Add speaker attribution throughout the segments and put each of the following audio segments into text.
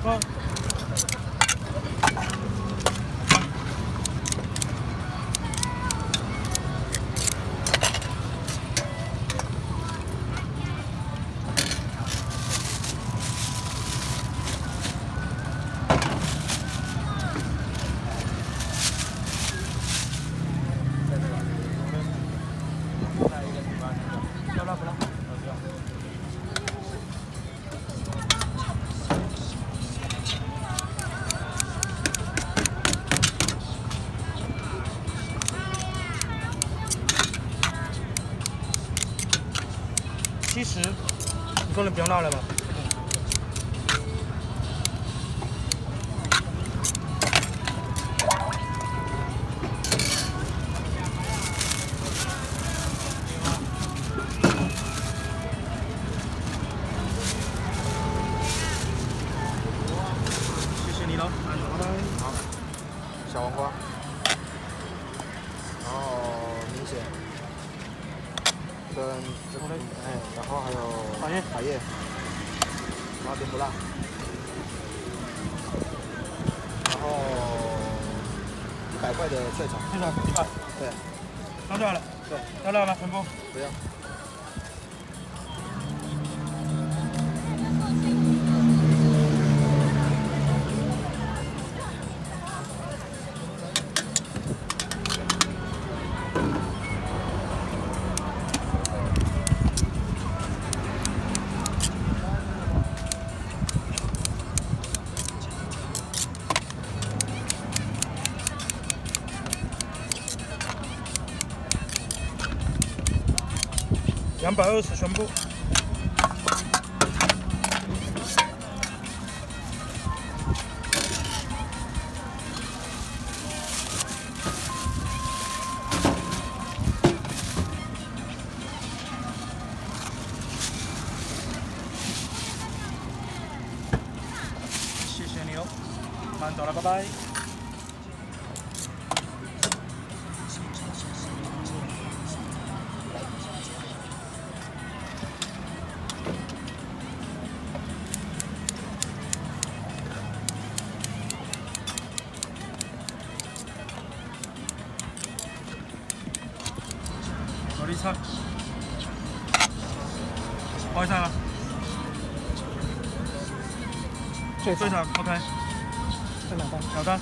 Speaker 1: 块。70，你说你不用辣了吗？谢谢你了，拜拜。
Speaker 2: 好，小黄瓜，然后明显。跟然后还有海叶，然后甜不辣，然后100块的脆肠，
Speaker 1: 这个100，
Speaker 2: 对，
Speaker 1: 上出来了，
Speaker 2: 对，
Speaker 1: 要辣吗？全部？
Speaker 2: 不要。
Speaker 1: 220全部。谢谢你哦，慢走了，拜拜。高丽菜，包一下吗？最长 OK，
Speaker 2: 这2单，
Speaker 1: 小单，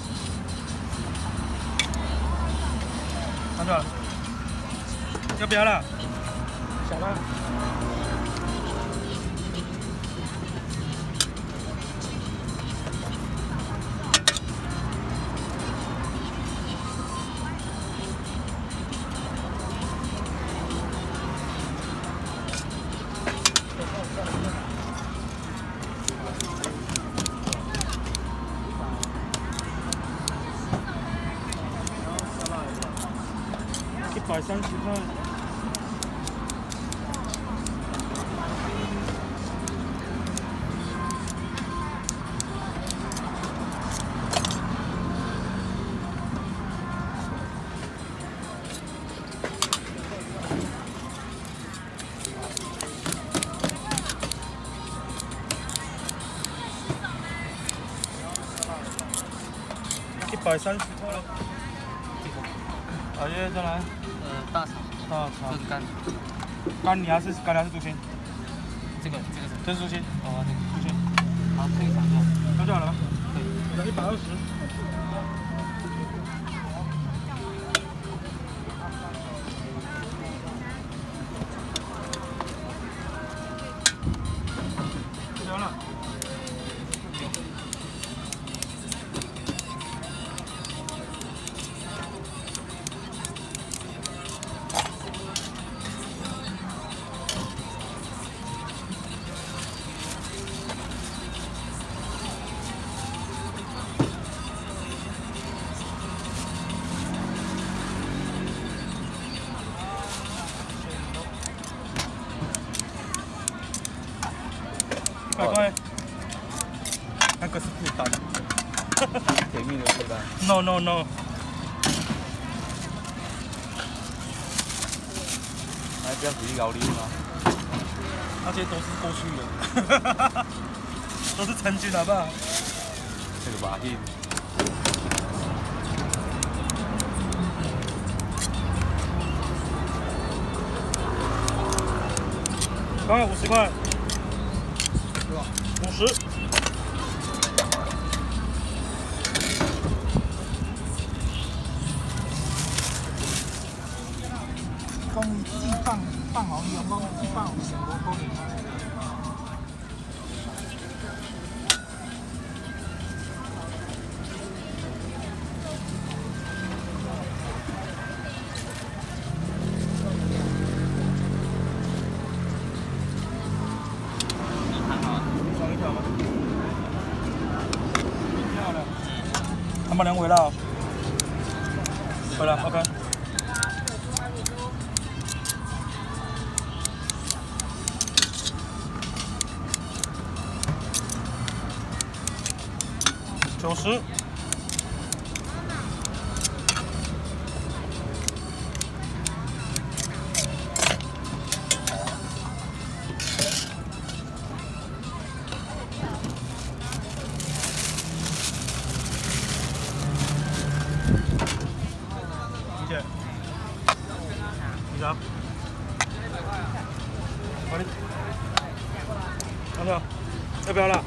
Speaker 1: 拿出来了，要不要了？
Speaker 2: 小单。
Speaker 1: 130块。130块了。老爷再来。
Speaker 3: 大肠，
Speaker 1: 大肠
Speaker 3: 这是干的，
Speaker 1: 干你还是猪心？
Speaker 3: 这是
Speaker 1: 这是猪心。
Speaker 3: 哦，这个
Speaker 1: 猪心。
Speaker 3: 好，可以尝尝。
Speaker 1: 上出来了吗？
Speaker 3: 可以。
Speaker 1: 120。行了。100块，那个是负担。
Speaker 2: 甜蜜的负担。
Speaker 1: No no no。
Speaker 2: 来，这样子一搞定吗？
Speaker 1: 那些都是过去的，都是曾经，好不好？这个麻印。刚才50块，50。
Speaker 2: 讲伊寄放好用，讲寄放有成无可能啊。
Speaker 1: 爽一条吗？漂亮。他们2回了。回来 ，OK。90。理解。你啥？好的。杨总，要不要了？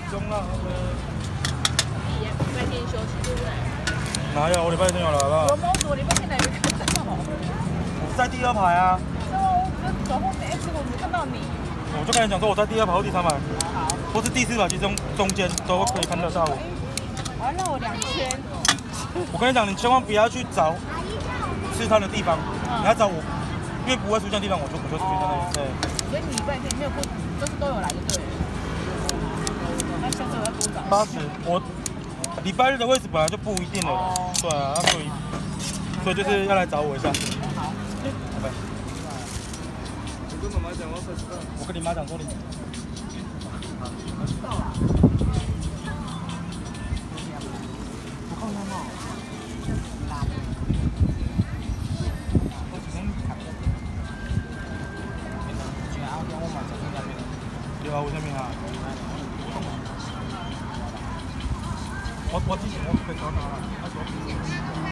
Speaker 1: 中了。
Speaker 4: 礼拜天休息对不对？
Speaker 1: 哪有？我礼拜天有来了。
Speaker 4: 我礼拜天来没看到。
Speaker 1: 我在第2排啊。
Speaker 4: 对啊，我走后面，结果没看到你。
Speaker 1: 我就跟你讲说我在第2排或第3排，或是第4排，其中间都可以看得到我。
Speaker 4: 好，那我2000。
Speaker 1: 我跟你讲，你千万不要去找吃餐的地方，你要找我，因为不会出现的地方，我就出现在那里。对。
Speaker 4: 所以你礼拜天没有不，都有来就对了。那下次我要多找。
Speaker 1: 80，我礼拜日的位置本来就不一定了，对啊，所以就是要来找我一下。
Speaker 4: 好。
Speaker 1: 拜拜。
Speaker 2: 我跟妈妈讲，
Speaker 1: 我跟你妈讲说你。
Speaker 4: 到了。
Speaker 2: 不看他嘛。
Speaker 1: 对啊，有啥物啊？我之前我可以找到啦。